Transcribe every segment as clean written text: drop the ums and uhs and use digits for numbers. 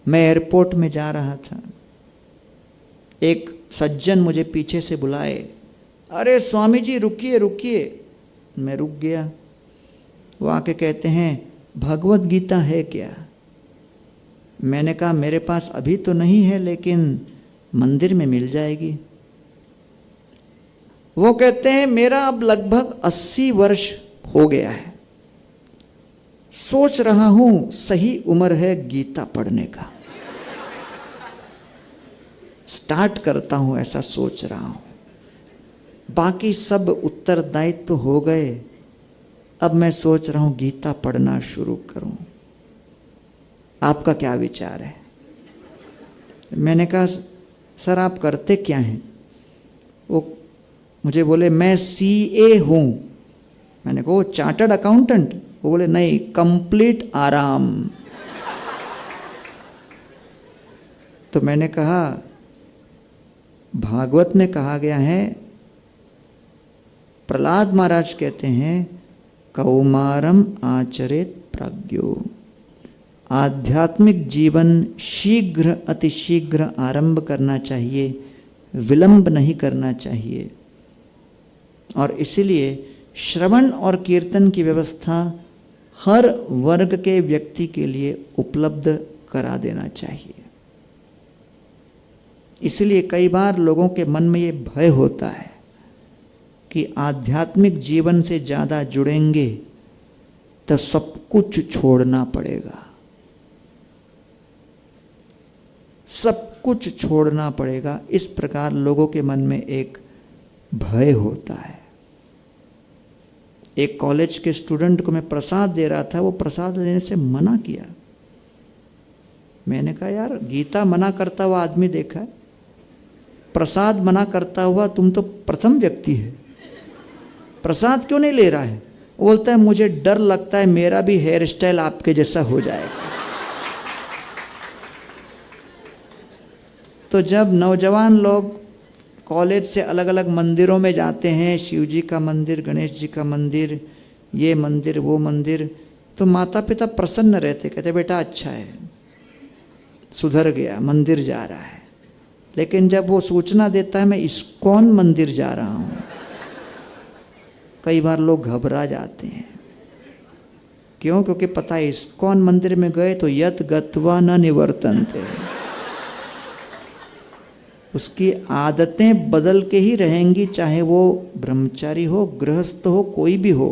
मैं एयरपोर्ट में जा रहा था, एक सज्जन मुझे पीछे से बुलाए, अरे स्वामी जी रुकिए रुकिए। मैं रुक गया। वो आके कहते हैं भगवत गीता है क्या? मैंने कहा मेरे पास अभी तो नहीं है, लेकिन मंदिर में मिल जाएगी। वो कहते हैं मेरा अब लगभग 80 वर्ष हो गया है, सोच रहा हूं सही उम्र है गीता पढ़ने का, स्टार्ट करता हूं, ऐसा सोच रहा हूं। बाकी सब उत्तरदायित्व तो हो गए, अब मैं सोच रहा हूं गीता पढ़ना शुरू करूं। आपका क्या विचार है? मैंने कहा सर आप करते क्या हैं? वो मुझे बोले मैं सीए हूं। मैंने कहा वो चार्टर्ड अकाउंटेंट? वो बोले नहीं, कंप्लीट आराम। तो मैंने कहा भागवत में कहा गया है, प्रहलाद महाराज कहते हैं कौमारम आचरेत प्रज्ञो, आध्यात्मिक जीवन शीघ्र अतिशीघ्र आरंभ करना चाहिए, विलंब नहीं करना चाहिए। और इसीलिए श्रवण और कीर्तन की व्यवस्था हर वर्ग के व्यक्ति के लिए उपलब्ध करा देना चाहिए। इसलिए कई बार लोगों के मन में ये भय होता है कि आध्यात्मिक जीवन से ज़्यादा जुड़ेंगे तो सब कुछ छोड़ना पड़ेगा, सब कुछ छोड़ना पड़ेगा। इस प्रकार लोगों के मन में एक भय होता है। एक कॉलेज के स्टूडेंट को मैं प्रसाद दे रहा था, वो प्रसाद लेने से मना किया। मैंने कहा यार गीता मना करता हुआ आदमी देखा है, प्रसाद मना करता हुआ तुम तो प्रथम व्यक्ति है, प्रसाद क्यों नहीं ले रहा है? वो बोलता है मुझे डर लगता है मेरा भी हेयर स्टाइल आपके जैसा हो जाएगा। तो जब नौजवान लोग कॉलेज से अलग अलग मंदिरों में जाते हैं, शिव जी का मंदिर, गणेश जी का मंदिर, ये मंदिर वो मंदिर, तो माता पिता प्रसन्न रहते, कहते बेटा अच्छा है, सुधर गया, मंदिर जा रहा है। लेकिन जब वो सूचना देता है मैं इस्कॉन मंदिर जा रहा हूँ, कई बार लोग घबरा जाते हैं। क्यों? क्योंकि पता है इस्कॉन मंदिर में गए तो यत गत्वा न निवर्तन्ते, उसकी आदतें बदल के ही रहेंगी, चाहे वो ब्रह्मचारी हो, गृहस्थ हो, कोई भी हो।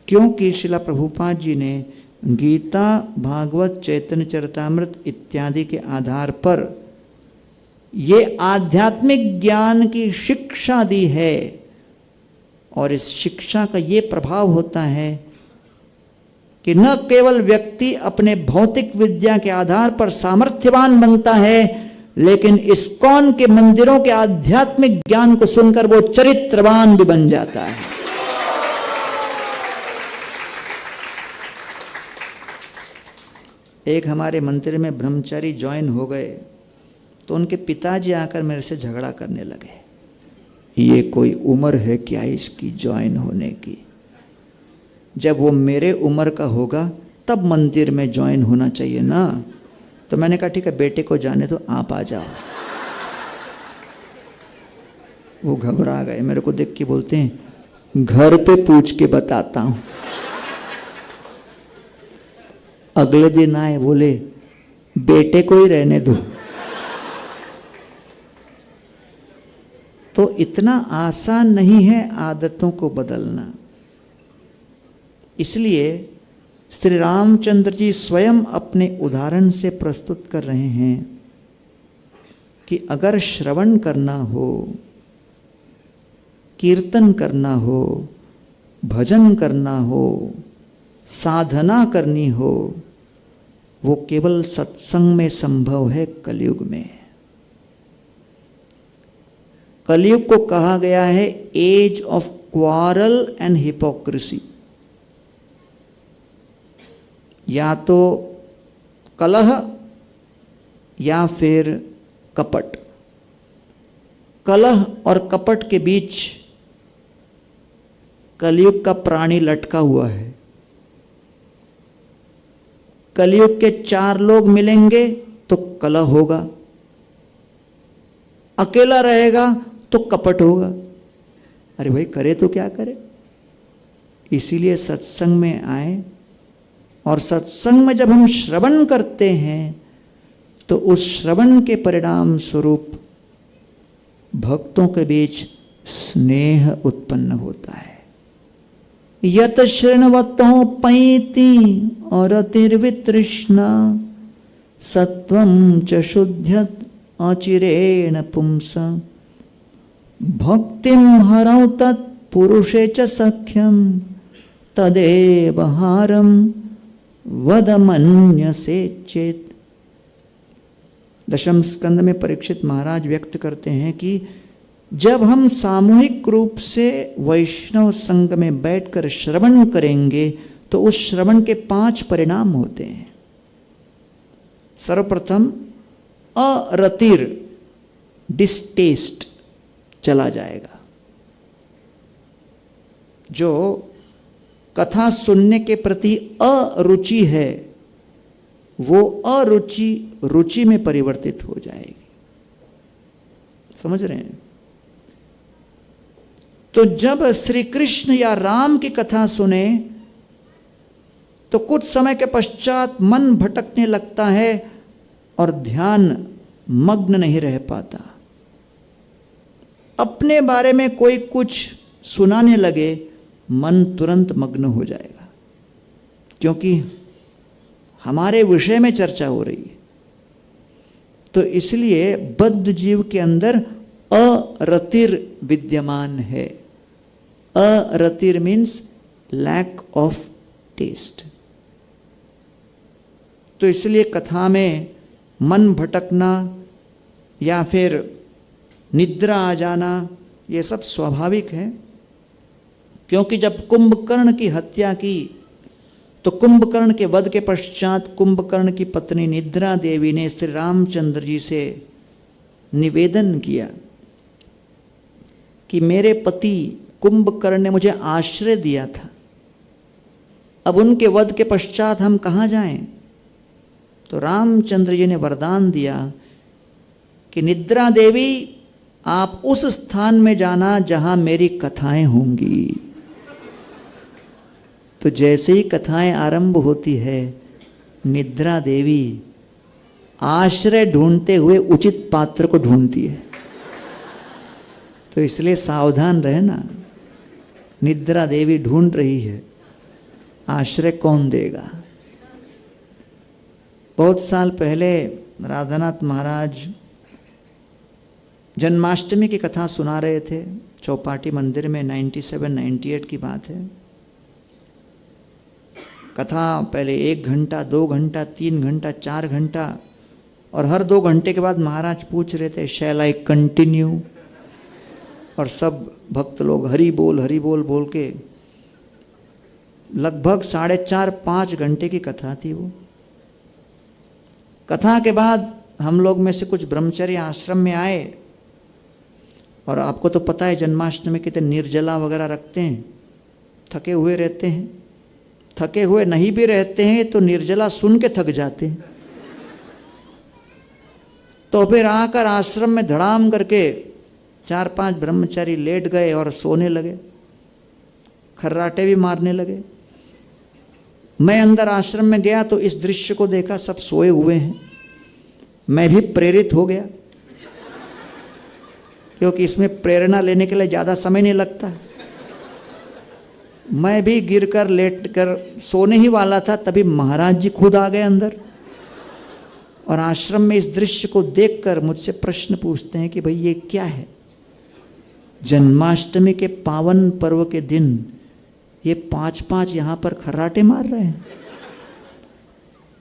क्योंकि श्रील प्रभुपाद जी ने गीता, भागवत, चैतन्य चरितामृत इत्यादि के आधार पर ये आध्यात्मिक ज्ञान की शिक्षा दी है। और इस शिक्षा का ये प्रभाव होता है कि न केवल व्यक्ति अपने भौतिक विद्या के आधार पर सामर्थ्यवान बनता है, लेकिन इस्कॉन के मंदिरों के आध्यात्मिक ज्ञान को सुनकर वो चरित्रवान भी बन जाता है। एक हमारे मंदिर में ब्रह्मचारी ज्वाइन हो गए तो उनके पिताजी आकर मेरे से झगड़ा करने लगे, ये कोई उम्र है क्या इसकी ज्वाइन होने की? जब वो मेरे उम्र का होगा तब मंदिर में ज्वाइन होना चाहिए ना। तो मैंने कहा ठीक है बेटे को जाने दो, आप आ जाओ। वो घबरा गए, मेरे को देख के बोलते हैं घर पे पूछ के बताता हूं। अगले दिन आए, बोले बेटे को ही रहने दो। तो इतना आसान नहीं है आदतों को बदलना। इसलिए श्री रामचंद्र जी स्वयं अपने उदाहरण से प्रस्तुत कर रहे हैं कि अगर श्रवण करना हो, कीर्तन करना हो, भजन करना हो, साधना करनी हो, वो केवल सत्संग में संभव है। कलयुग में, कलयुग को कहा गया है age of quarrel and hypocrisy. या तो कलह या फिर कपट। कलह और कपट के बीच कलयुग का प्राणी लटका हुआ है। कलयुग के 4 लोग मिलेंगे तो कलह होगा, अकेला रहेगा तो कपट होगा। अरे भाई करे तो क्या करे। इसीलिए सत्संग में आए, और सत्संग में जब हम श्रवण करते हैं तो उस श्रवण के परिणाम स्वरूप भक्तों के बीच स्नेह उत्पन्न होता है। यत शृण्वतो पैति और अतिर्वितृष्णा सत्वं च शुद्ध्यत अचिरेण पुंसा भक्तिं हरौ तत् पुरुषे च सख्यं तदेव हारं वद मन्यसे चेत। दशम स्कंद में परीक्षित महाराज व्यक्त करते हैं कि जब हम सामूहिक रूप से वैष्णव संघ में बैठकर श्रवण करेंगे तो उस श्रवण के 5 परिणाम होते हैं। सर्वप्रथम अरतिर, डिस्टेस्ट चला जाएगा। जो कथा सुनने के प्रति अरुचि है वो अरुचि रुचि में परिवर्तित हो जाएगी। समझ रहे हैं? तो जब श्री कृष्ण या राम की कथा सुने तो कुछ समय के पश्चात मन भटकने लगता है और ध्यान मग्न नहीं रह पाता। अपने बारे में कोई कुछ सुनाने लगे, मन तुरंत मग्न हो जाएगा, क्योंकि हमारे विषय में चर्चा हो रही है। तो इसलिए बद्ध जीव के अंदर अरतिर विद्यमान है। अरतिर मीन्स लैक ऑफ टेस्ट। तो इसलिए कथा में मन भटकना या फिर निद्रा आ जाना ये सब स्वाभाविक है। क्योंकि जब कुंभकर्ण की हत्या की तो कुंभकर्ण के वध के पश्चात कुंभकर्ण की पत्नी निद्रा देवी ने श्री रामचंद्र जी से निवेदन किया कि मेरे पति कुंभकर्ण ने मुझे आश्रय दिया था, अब उनके वध के पश्चात हम कहाँ जाएं? तो रामचंद्र जी ने वरदान दिया कि निद्रा देवी आप उस स्थान में जाना जहां मेरी कथाएं होंगी। तो जैसे ही कथाएं आरंभ होती है, निद्रा देवी आश्रय ढूंढते हुए उचित पात्र को ढूंढती है। तो इसलिए सावधान रहना, निद्रा देवी ढूंढ रही है, आश्रय कौन देगा। बहुत साल पहले राधानाथ महाराज जन्माष्टमी की कथा सुना रहे थे चौपाटी मंदिर में। 97-98 की बात है। कथा पहले 1 घंटा, 2 घंटा, 3 घंटा, 4 घंटा, और हर 2 घंटे के बाद महाराज पूछ रहे थे शैल आई कंटिन्यू, और सब भक्त लोग हरि बोल बोल के लगभग 4.5-5 घंटे की कथा थी वो। कथा के बाद हम लोग में से कुछ ब्रह्मचर्य आश्रम में आए, और आपको तो पता है जन्माष्टमी के दिन निर्जला वगैरह रखते हैं, थके हुए रहते हैं। थके हुए नहीं भी रहते हैं तो निर्जला सुन के थक जाते हैं। तो फिर आकर आश्रम में धड़ाम करके 4-5 ब्रह्मचारी लेट गए और सोने लगे, खर्राटे भी मारने लगे। मैं अंदर आश्रम में गया तो इस दृश्य को देखा, सब सोए हुए हैं। मैं भी प्रेरित हो गया, क्योंकि इसमें प्रेरणा लेने के लिए ज़्यादा समय नहीं लगता। मैं भी गिरकर लेटकर सोने ही वाला था, तभी महाराज जी खुद आ गए अंदर, और आश्रम में इस दृश्य को देखकर मुझसे प्रश्न पूछते हैं कि भाई ये क्या है। जन्माष्टमी के पावन पर्व के दिन ये 5-5 यहाँ पर खर्राटे मार रहे हैं,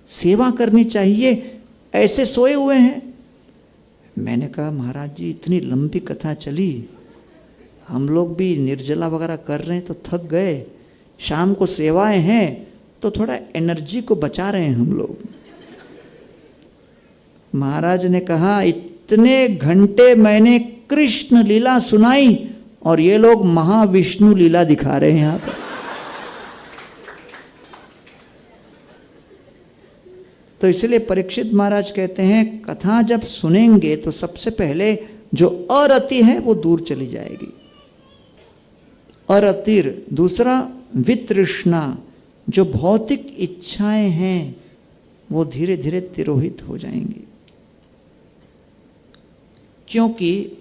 सेवा करनी चाहिए, ऐसे सोए हुए हैं। मैंने कहा महाराज जी इतनी लंबी कथा चली, हम लोग भी निर्जला वगैरह कर रहे हैं तो थक गए, शाम को सेवाएं हैं तो थोड़ा एनर्जी को बचा रहे हैं हम लोग। महाराज ने कहा इतने घंटे मैंने कृष्ण लीला सुनाई और ये लोग महाविष्णु लीला दिखा रहे हैं यहाँ पर। तो इसलिए परीक्षित महाराज कहते हैं कथा जब सुनेंगे तो सबसे पहले जो अरति है वो दूर चली जाएगी, अरतिर। दूसरा वितृष्णा, जो भौतिक इच्छाएं हैं वो धीरे धीरे तिरोहित हो जाएंगी। क्योंकि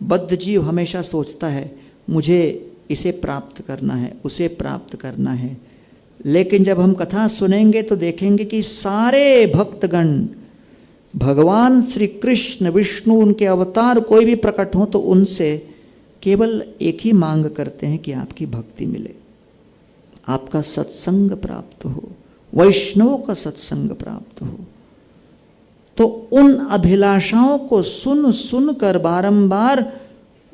बद्ध जीव हमेशा सोचता है मुझे इसे प्राप्त करना है, उसे प्राप्त करना है। लेकिन जब हम कथा सुनेंगे तो देखेंगे कि सारे भक्तगण, भगवान श्री कृष्ण, विष्णु, उनके अवतार कोई भी प्रकट हो तो उनसे केवल एक ही मांग करते हैं कि आपकी भक्ति मिले, आपका सत्संग प्राप्त हो, वैष्णवों का सत्संग प्राप्त हो। तो उन अभिलाषाओं को सुन सुन कर बारंबार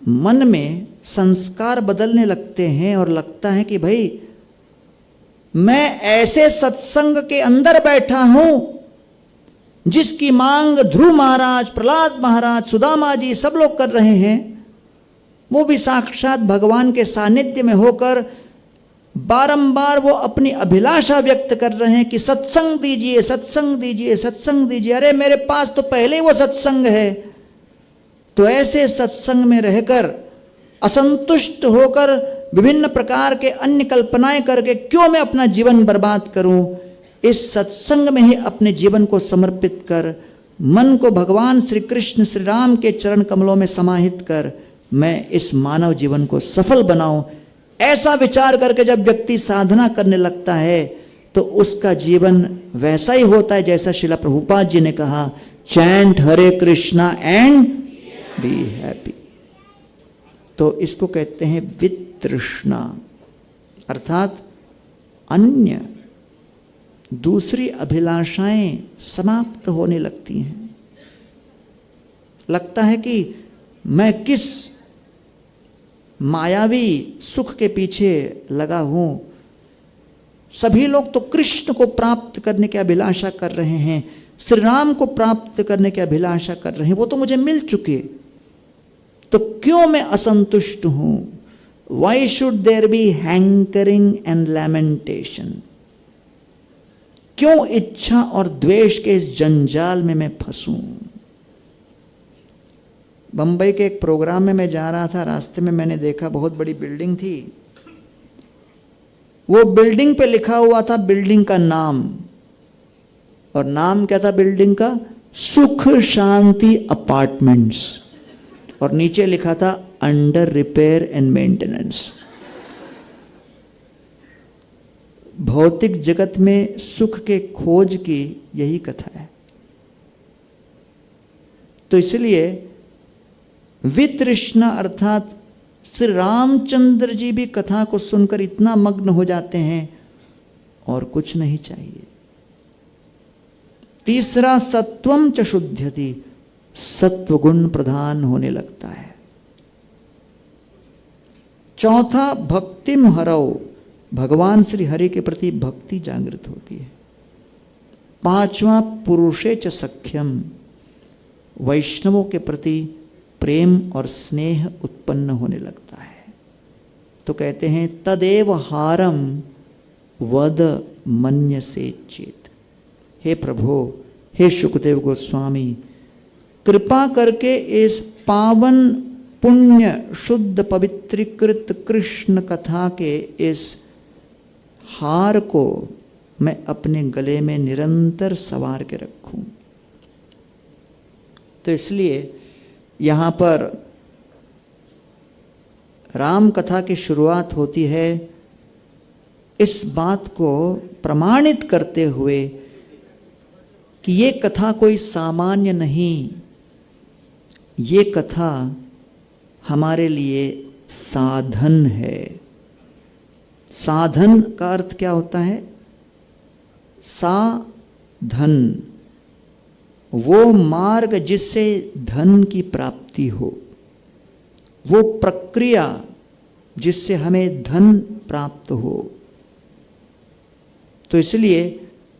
मन में संस्कार बदलने लगते हैं और लगता है कि भाई मैं ऐसे सत्संग के अंदर बैठा हूं जिसकी मांग ध्रुव महाराज, प्रहलाद महाराज, सुदामा जी सब लोग कर रहे हैं। वो भी साक्षात भगवान के सानिध्य में होकर बारंबार वो अपनी अभिलाषा व्यक्त कर रहे हैं कि सत्संग दीजिए, सत्संग दीजिए, सत्संग दीजिए। अरे मेरे पास तो पहले ही वो सत्संग है। तो ऐसे सत्संग में रहकर असंतुष्ट होकर विभिन्न प्रकार के अन्य कल्पनाएं करके क्यों मैं अपना जीवन बर्बाद करूं। इस सत्संग में ही अपने जीवन को समर्पित कर, मन को भगवान श्री कृष्ण श्री राम के चरण कमलों में समाहित कर मैं इस मानव जीवन को सफल बनाऊं। ऐसा विचार करके जब व्यक्ति साधना करने लगता है तो उसका जीवन वैसा ही होता है जैसा श्रील प्रभुपाद जी ने कहा, chant Hare Krishna and be happy. तो इसको कहते हैं वितृष्णा, अर्थात अन्य दूसरी अभिलाषाएं समाप्त होने लगती हैं। लगता है कि मैं किस मायावी सुख के पीछे लगा हूं। सभी लोग तो कृष्ण को प्राप्त करने की अभिलाषा कर रहे हैं, श्री राम को प्राप्त करने की अभिलाषा कर रहे हैं, वो तो मुझे मिल चुके, तो क्यों मैं असंतुष्ट हूं। Why should there be hankering and lamentation. क्यों इच्छा और द्वेष के इस जंजाल में मैं फंसूं। बंबई के एक प्रोग्राम में मैं जा रहा था, रास्ते में मैंने देखा बहुत बड़ी बिल्डिंग थी। वो बिल्डिंग पे लिखा हुआ था बिल्डिंग का नाम, और नाम क्या था बिल्डिंग का, सुख शांति अपार्टमेंट्स, और नीचे लिखा था अंडर रिपेयर एंड मेंटेनेंस। भौतिक जगत में सुख के खोज की यही कथा है। तो इसलिए वितृष्णा अर्थात श्री रामचंद्र जी भी कथा को सुनकर इतना मग्न हो जाते हैं और कुछ नहीं चाहिए। तीसरा सत्वम च शुद्ध्यति, सत्वगुण प्रधान होने लगता है। चौथा भक्तिम हरौ, भगवान श्री हरि के प्रति भक्ति जागृत होती है। पांचवा पुरुषे च सख्यम, वैष्णवों के प्रति प्रेम और स्नेह उत्पन्न होने लगता है। तो कहते हैं तदेव हारम वद मन्यसे चेत। हे प्रभु, हे शुकदेव गोस्वामी, कृपा करके इस पावन पुण्य शुद्ध पवित्रीकृत कृष्ण कथा के इस हार को मैं अपने गले में निरंतर संवार के रखूं। तो इसलिए यहाँ पर राम कथा की शुरुआत होती है इस बात को प्रमाणित करते हुए कि ये कथा कोई सामान्य नहीं, ये कथा हमारे लिए साधन है। साधन का अर्थ क्या होता है? साधन, वो मार्ग जिससे धन की प्राप्ति हो, वो प्रक्रिया जिससे हमें धन प्राप्त हो। तो इसलिए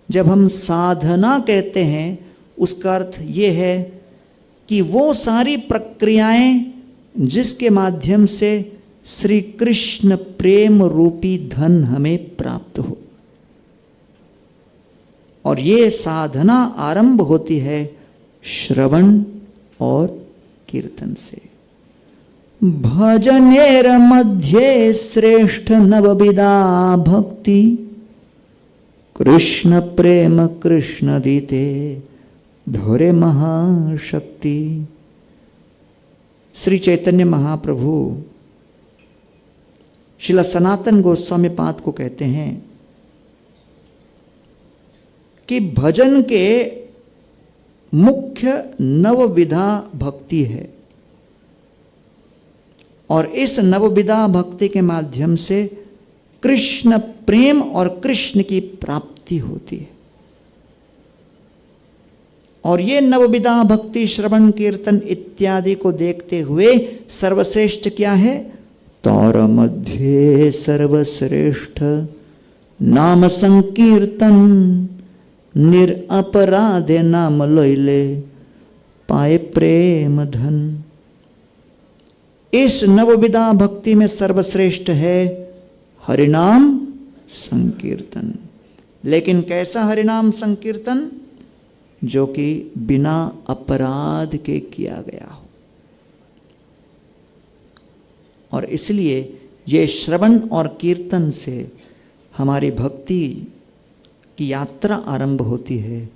जब हम साधना कहते हैं उसका अर्थ ये है कि वो सारी प्रक्रियाएं जिसके माध्यम से श्री कृष्ण प्रेम रूपी धन हमें प्राप्त हो। और ये साधना आरंभ होती है श्रवण और कीर्तन से। भजनेर मध्ये श्रेष्ठ नवविधा भक्ति, कृष्ण प्रेम कृष्ण दीते धोरे महाशक्ति। श्री चैतन्य महाप्रभु श्रील सनातन गोस्वामी पाद को कहते हैं कि भजन के मुख्य नवविधा भक्ति है, और इस नवविधा भक्ति के माध्यम से कृष्ण प्रेम और कृष्ण की प्राप्ति होती है। और ये नवविधा भक्ति श्रवण कीर्तन इत्यादि को देखते हुए सर्वश्रेष्ठ क्या है? तौर मध्य सर्वश्रेष्ठ नाम संकीर्तन, निरपराधे नाम लैले पाए प्रेम धन। इस नवविधा भक्ति में सर्वश्रेष्ठ है हरिनाम संकीर्तन। लेकिन कैसा हरिनाम संकीर्तन? जो कि बिना अपराध के किया गया हो। और इसलिए ये श्रवण और कीर्तन से हमारी भक्ति की यात्रा आरंभ होती है